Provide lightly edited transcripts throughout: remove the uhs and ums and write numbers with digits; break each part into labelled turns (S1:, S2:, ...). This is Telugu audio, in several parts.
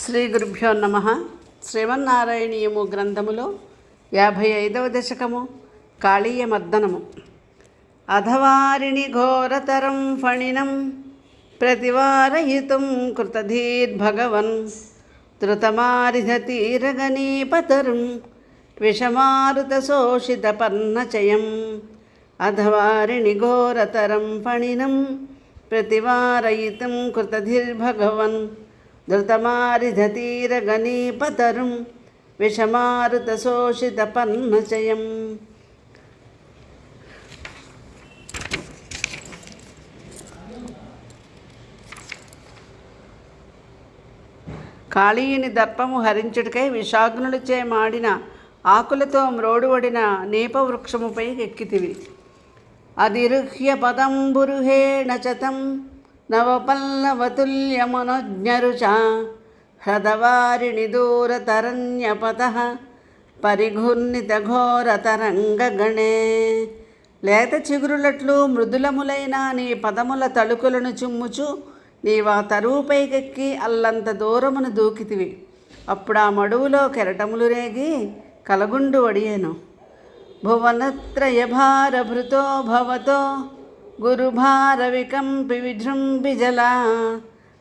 S1: శ్రీ గురుభ్యో నమః. శ్రీమన్నారాయణీయము గ్రంథములో 55వ దశకము కాళీయ మర్దనము. అధవారిణి ఘోరతరం ఫణినం ప్రతివారయితుం కృతధీర్భగవన్ ధృతమారిధతీరగణీపతరుం విషమారుతశోషితపర్ణచయం. అధవారిణి ఘోరతరం ఫణినం ప్రతివారయితుం కృతధీర్భగవన్ ధృతమారిధతీరగణీపతరుం విషమారుతశోషితపర్ణచయం. కాళీయుని దర్పము హరించుటకై విషాగ్నులచే మాడిన ఆకులతో మ్రోడువడిన నీప వృక్షముపై ఎక్కితివి. అదిరుహ్య పదంబురుహేణ చతం నవపల్లవతుల్యమనోజ్ఞరుచ హ్రదవారిణి దూరతరణ్యపతః పరిఘూర్ణిత ఘోరతరంగగణే. లేత చిగురులట్లు మృదులములైన నీ పదముల తళుకులను చుమ్ముచు నీవా తరువుపైకెక్కి అల్లంత దూరమును దూకితివి. అప్పుడు ఆ మడువులో కెరటములు రేగి కలగుండు వడియెను. భువనత్రయభారభృతో భవతో గురుభార వికంపి విజృంభిజలా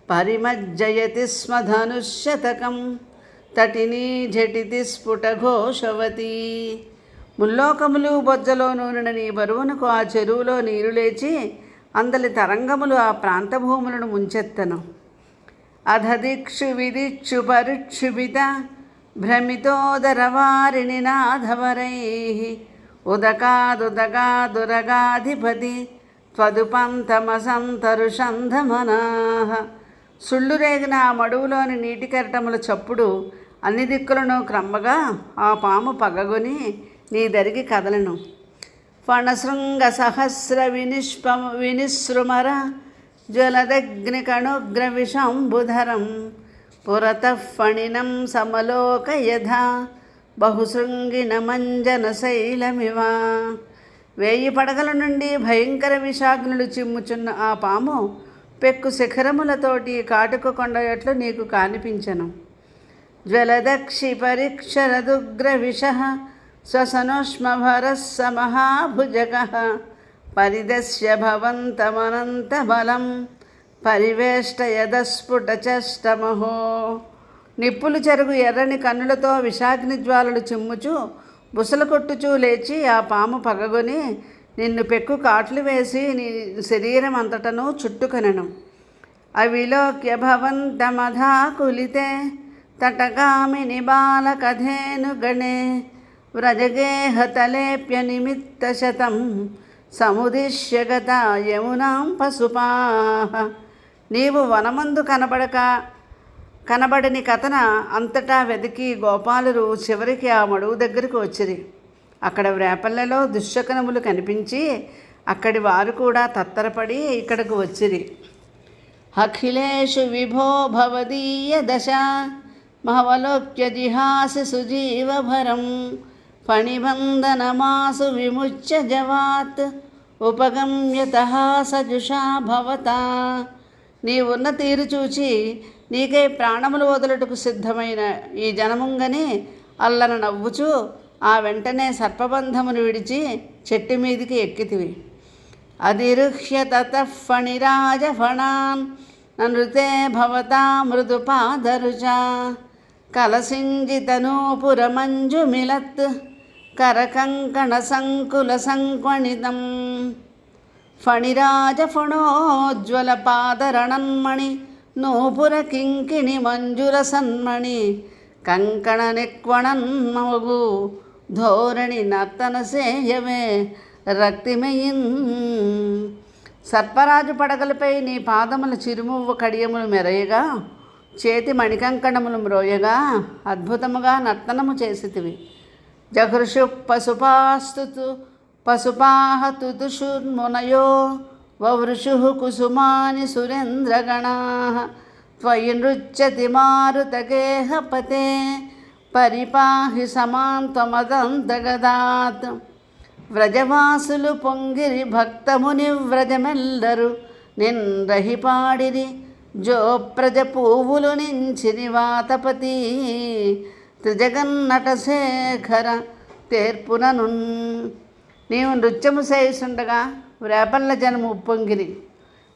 S1: పరిమజ్జయతి స్మ ధనుష్యతకం తటినీ ఝటితి స్ఫుటఘోషవతి. ముల్లోకములు బొజ్జలో నూనెన నీ బరువునకు ఆ చెరువులో నీరు లేచి అందలి తరంగములు ఆ ప్రాంత భూములను ముంచెత్తను. అధదిక్షు విదిక్షు పరుక్షుభిత భ్రమితోదరవారిణి నాధవరై ఉదకాదురగాధిపతి త్వదుపంతమసంతరుషంధమనాః. సుళ్ళు రేగిన ఆ మడువులోని నీటి కెరటముల చప్పుడు అన్ని దిక్కులను క్రమ్మగా ఆ పాము పగగొని నీ దరికి కదలను. ఫణశృంగ సహస్ర వినిసృమర జ్వలదగ్నికణుగ్ర విషంబుధరం పురతః ఫణినం సమలోకయథా బహుశృంగిన మంజన శైలమివ. 1000 పడగల నుండి భయంకర విషాగ్నులు చిమ్ముచున్న ఆ పాము పెక్కు శిఖరములతోటి కాటుక కొండయట్లు నీకు కానిపించను. జ్వలదక్షి పరీక్షరదుగ్ర విషః శ్వసనోష్మభరః సమహాభుజగః పరిదస్య భవంతమనంతబలం పరివేష్టయదస్ఫుటచష్టమహో. నిప్పులు చెరుగు ఎర్రని కన్నులతో విషాగ్ని జ్వాలలు చిమ్ముచు బుసలు కొట్టుచూ లేచి ఆ పాము పగగొని నిన్ను పెక్కు కాట్లు వేసి నీ శరీరం అంతటను చుట్టుకొనెను. అవిలోక్య భవంతమధాకులితే తటగామిని బాలకథేను గణే వ్రజగేహతలేప్య నిమిత్తశతం సముదిశ్యగత యమునాం పశుపాః. నీవు వనమందు కనబడని కథన అంతటా వెతికి గోపాలురు చివరికి ఆ మడువు దగ్గరకు వచ్చిరి. అక్కడ వేపల్లెలో దుశ్శకనములు కనిపించి అక్కడి వారు కూడా తత్తరపడి ఇక్కడకు వచ్చిరి. అఖిలేషు విభో భవదీయ దశ మహవలోక్య జిహాసి సుజీవభరం ఫణిబంధనమాసు విముచ్య జవాత్ ఉపగమ్యతః సజుషా భవతా. నీవున్న తీరు చూచి నీకై ప్రాణములు వదులుటకు సిద్ధమైన ఈ జనముంగని అల్లన నవ్వుచూ ఆ వెంటనే సర్పబంధమును విడిచి చెట్టు మీదికి ఎక్కితివి. అదిరుహ్య తతః ఫణిరాజఫణాన్ నృతే భవతా మృదుపాదరుచ కలసింజితనూపురమంజుమిలత్ కరకంకణ సంకుల సంక్వణితం. ఫణిరాజఫణోజ్వల పాదరణన్మణి నూపుర కింకిణి మంజుల సన్మణి కంకణ నిక్వణన్మగు ధోరణి నర్తన సేయవే రక్తిమయిన్. సర్పరాజు పడగలపై నీ పాదముల చిరుమువ్వ కడియములు మెరయగా చేతి మణికంకణములు మ్రోయగా అద్భుతముగా నర్తనము చేసితివి. జహృషు పశుపాహ తుతుషుర్మునయో వవృషు కుసుమాని సురేంద్రగణాః త్వయి నృత్యతి మారుతగేహపతే పరిపాహి సమాంత్వమదంతగదాత్. వ్రజవాసులు పొంగిరి భక్తముని వ్రజమెల్లరు నిన్రహిపాడిరి జోప్రజ పువ్వులు నించిని వాతపతి త్రిజగన్నట శేఖర తేర్పునను. నీవు నృత్యము చేయుచుండగా వ్రేపల్ల జనము ఉప్పొంగిరి.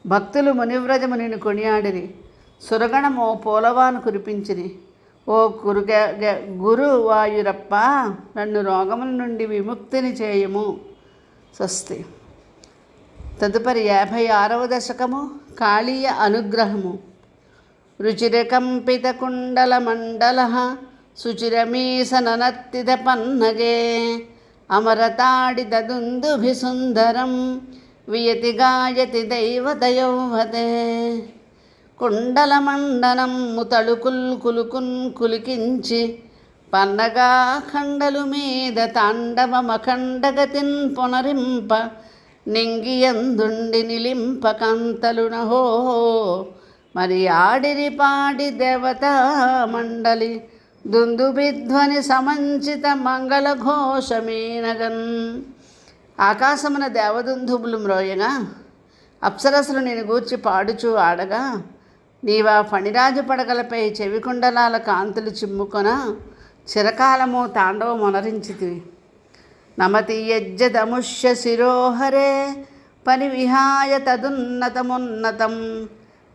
S1: భక్తులు మునివ్రజము నిన్ను కొనియాడిరి. సురగణము పూలవాను కురిపించిరి. ఓ గురువాయూరప్ప, నన్ను రోగముల నుండి విముక్తిని చేయము. స్వస్తి. తదుపరి 56వ దశకము కాళీయ అనుగ్రహము. రుచిరకంపిత కుండల మండల శుచిరమీసననర్తిత పన్నగే అమరతాడి దదుందుభి సుందరం వియతి గాయతి దైవతయౌవతే. కుండల మండనం ముతళుకుల్ కులుకున్ కులికించి పన్నగా ఖండలు మీద తాండవమఖండగతిన్ పొనరింప నింగియందుండి నిలింప కంతలునహో. మరి ఆడిరి పాడి దేవతా మండలి దుందుబిధ్వని సమంచిత మంగళ ఘోషమీనగన్. ఆకాశమున దేవదుందుబులు మ్రోయగా అప్సరసులు నేను గూర్చి పాడుచూ ఆడగా నీవా ఫణిరాజు పడగలపై చెవికుండలాల కాంతులు చిమ్ముకొన చిరకాలము తాండవమొనరించితివి. నమతి యజ్జదముష్య శిరోహరే పరివిహాయ తదున్నతమున్నతం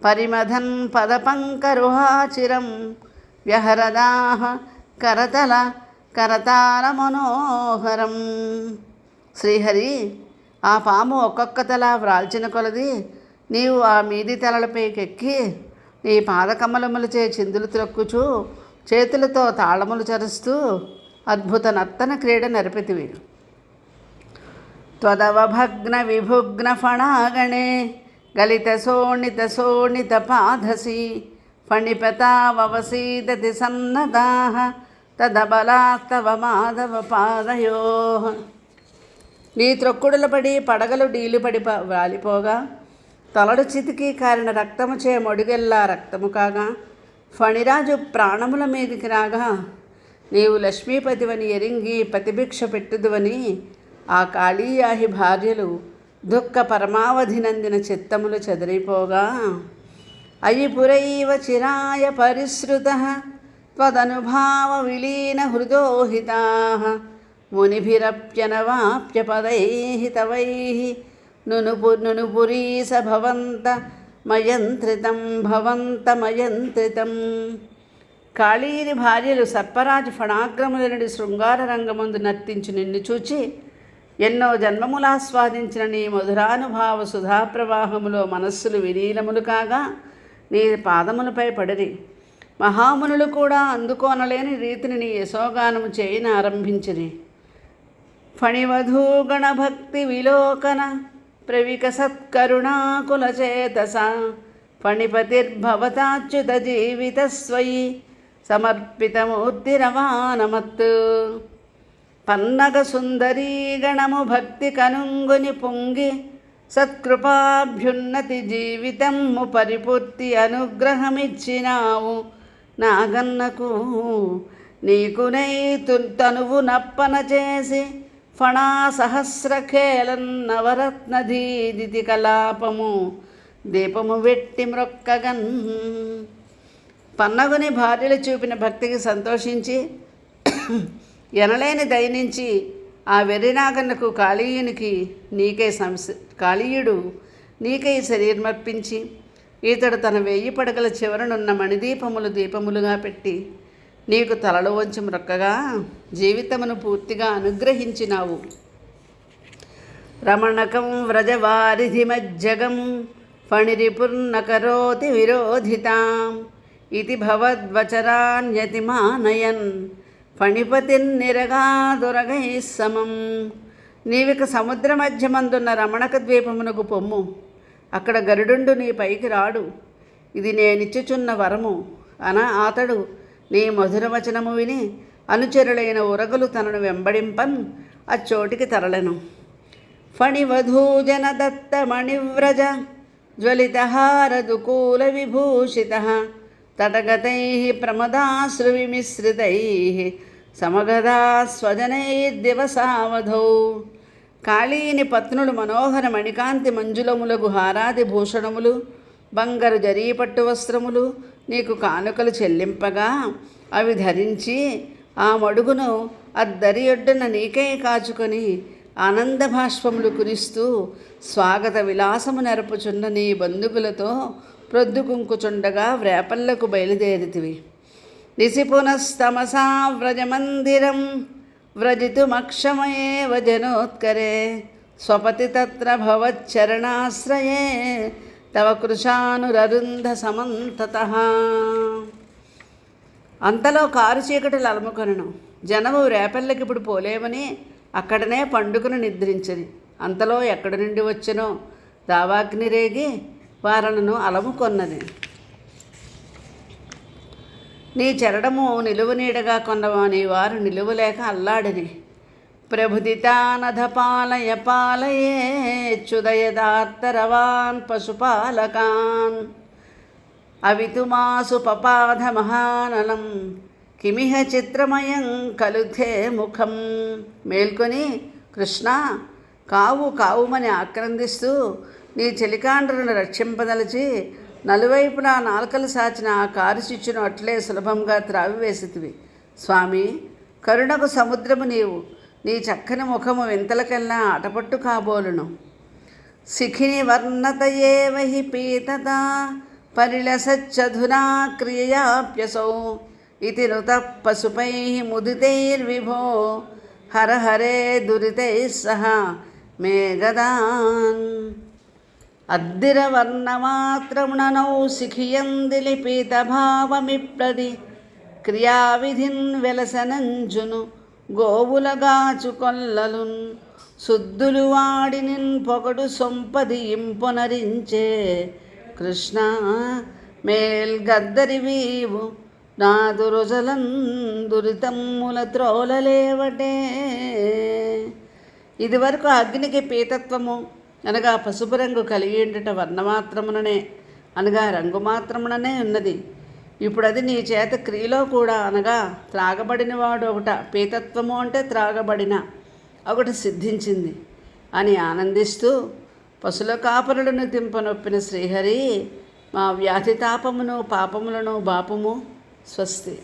S1: పరిమధన్ పదపంకరుహాచిరం వ్యహరదాహ కరతల కరతాల మనోహరం. శ్రీహరి, ఆ పాము ఒక్కొక్క తల వ్రాల్చిన కొలది నీవు ఆ మీది తలలపైకెక్కి నీ పాదకమలములచే చిందులు త్రొక్కుచూ చేతులతో తాళములు చరుస్తూ అద్భుత నర్తన క్రీడ నరిపితివి. త్వదవభగ్న విభుగ్న ఫణాగణే గలిత శోణిత శోణిత పాదసి ఫణిపతావసీదతి సన్నదాః తదబలాస్తవ మాధవ పాదయో. నీ త్రొక్కుడుల పడి పడగలు డీలుపడి వాలిపోగా తలడు చితికి కారిన రక్తము చే మొడిగెల్లా రక్తము కాగా ఫణిరాజు ప్రాణముల మీదికి రాగా నీవు లక్ష్మీపతివని ఎరింగి ప్రతిభిక్ష పెట్టుదువని ఆ కాళీయాహి భార్యలు దుఃఖ పరమావధినందిన చిత్తములు చెదరిపోగా అయి పురైవ చిరాయ పరిశ్రుతః త్వదనుభావ విలీన హృదోహితాః మునిభిరప్యనవాప్య పదైః తవైః నునుపురీస భవంతమయంత్రితం. కాళీని భార్యలు సర్పరాజు ఫణాగ్రముల నుండి శృంగార రంగమందు నర్తించి నిన్ను చూచి ఎన్నో జన్మములాస్వాదించిన నీ మధురానుభావ సుధాప్రవాహములో మనస్సులు విలీనములు కాగా నీ పాదములపై పడిరి. మహామునులు కూడా అందుకోనలేని రీతిని నీ యశోగానము చేయన ఆరంభించిరి. ఫణివధూగణ భక్తి విలోకన ప్రవికసత్కరుణాకులచేతస ఫణిపతిర్భవతాచ్యుత జీవితస్వయి సమర్పితమూర్తిరవానమత్. పన్నగ సుందరీ గణము భక్తి కనుంగుని పొంగి సత్కృపాభ్యున్నతి జీవితము పరిపూర్తి అనుగ్రహమిచ్చినావు నాగన్నకు. నీకునై తనువు నప్పన చేసి ఫణా సహస్రఖేళన్ నవరత్నధీదితి కలాపము దీపము వెట్టి మ్రొక్కగన్. పన్నగుని భార్యలు చూపిన భక్తికి సంతోషించి ఎనలేని దయనించి ఆ వెర్రినాగన్నకు కాళీయుడు నీకై శరీరమర్పించి ఇతడు తన 1000 పడగల చివరనున్న మణిదీపములు దీపములుగా పెట్టి నీకు తలలు వంచి మ్రొక్కగా జీవితమును పూర్తిగా అనుగ్రహించినావు. రమణకం వ్రజవారిధి మజ్జగం ఫణిరిపుర్నకరోతి విరోధితాం ఇది భవద్వచరాన్యతిమానయన్ ఫణిపతిర్నిరగాదురగై సమం. నీవిక సముద్ర మధ్యమందున్న రమణక ద్వీపమునకు పొమ్ము. అక్కడ గరుడుండు నీ పైకి రాడు. ఇది నేనిచ్చుచున్న వరము అన అతడు నీ మధురవచనము విని అనుచరులైన ఉరగులు తనను వెంబడింపన్ అచ్చోటికి తరలెను. ఫణివధూజన దత్త మణివ్రజ జ్వలితహారదుకూల విభూషిత తటగతై ప్రమదాశ్రు విమిశ్రితై సమగదా స్వజనైర్దివసావధౌ. కాళీని పత్నులు మనోహర మణికాంతి మంజులములగు హారాది భూషణములు బంగారు జరీ పట్టు వస్త్రములు నీకు కానుకలు చెల్లింపగా అవి ధరించి ఆ మడుగును అద్దరి ఒడ్డున నీకై కాచుకొని ఆనంద భాష్పములు కురిస్తూ స్వాగత విలాసము నెరపుచున్న నీ బంధువులతో ప్రొద్దుకుంకుచుండగా వ్రేపల్లకు బయలుదేరితివి. నిశిపునస్తమసా వ్రజమందిరం వ్రజితుమక్షమయేవ జనోత్కరే స్వపతి తత్ర భవచ్చరణాశ్రయే తవ కృశానురరుంధ సమంతతః. అంతలో కారు చీకటిలు అలముకొనెను. జనము రేపల్లకి ఇప్పుడు పోలేమని అక్కడనే పండుకుని నిద్రించని. అంతలో ఎక్కడి నుండి వచ్చెనో దావాగ్ని రేగి వారలను అలముకొన్నది. నీ చరణము నిలువు నీడగా కొన్నవాని వారు నిలువలేక అల్లాడిని. ప్రభుదితానధ పాలయ పాలయేచ్చుదయదార్తరవాన్ పశుపాలకాన్ అవితుమాసు పపాధ మహానలం కిమిహ చిత్రమయం కలుథే ముఖం. మేల్కొని కృష్ణ కావు కావుమని ఆక్రందిస్తూ నీ చెలికాండ్రులను రక్షింపదలిచి నలువైపులా నాలుకలు సాచిన ఆ కారు చిచ్చును అట్లే సులభంగా త్రావివేసితివి. స్వామి, కరుణకు సముద్రము నీవు. నీ చక్కని ముఖము వింతలకెల్లా అటపట్టు కాబోలును. శిఖిని వర్ణతయేవ హి పీతత పరిలసచ్చధునా క్రియయాప్యసౌ ఇతి నుత పశుపై ముదితైర్విభో హర హరే దురితై సహ మే గదాన్. అద్దిరవర్ణమాత్రముననౌ శిఖియందిలిపీతభావమిప్రది క్రియావిధిన్ వెలసనంజును గోవులగాచు కొల్లలున్ శుద్ధులు వాడినిన్ పొగడు సొంపది ఇంపొనరించే. కృష్ణ మేల్ గద్దరివీవు నాదు రుజలన్ దురితమ్ముల త్రోలలేవటే. ఇదివరకు అగ్నికి పీతత్వము అనగా పసుపు రంగు కలిగి ఉండట వర్ణమాత్రముననే అనగా రంగు మాత్రముననే ఉన్నది. ఇప్పుడు అది నీ చేత క్రియలో కూడా అనగా త్రాగబడిన వాడు ఒకట, పీతత్వము అంటే త్రాగబడిన ఒకటి సిద్ధించింది అని ఆనందిస్తూ పశుల కాపరులను తింపనొప్పిన శ్రీహరి మా వ్యాధితాపమును పాపములను బాపుము. స్వస్తి.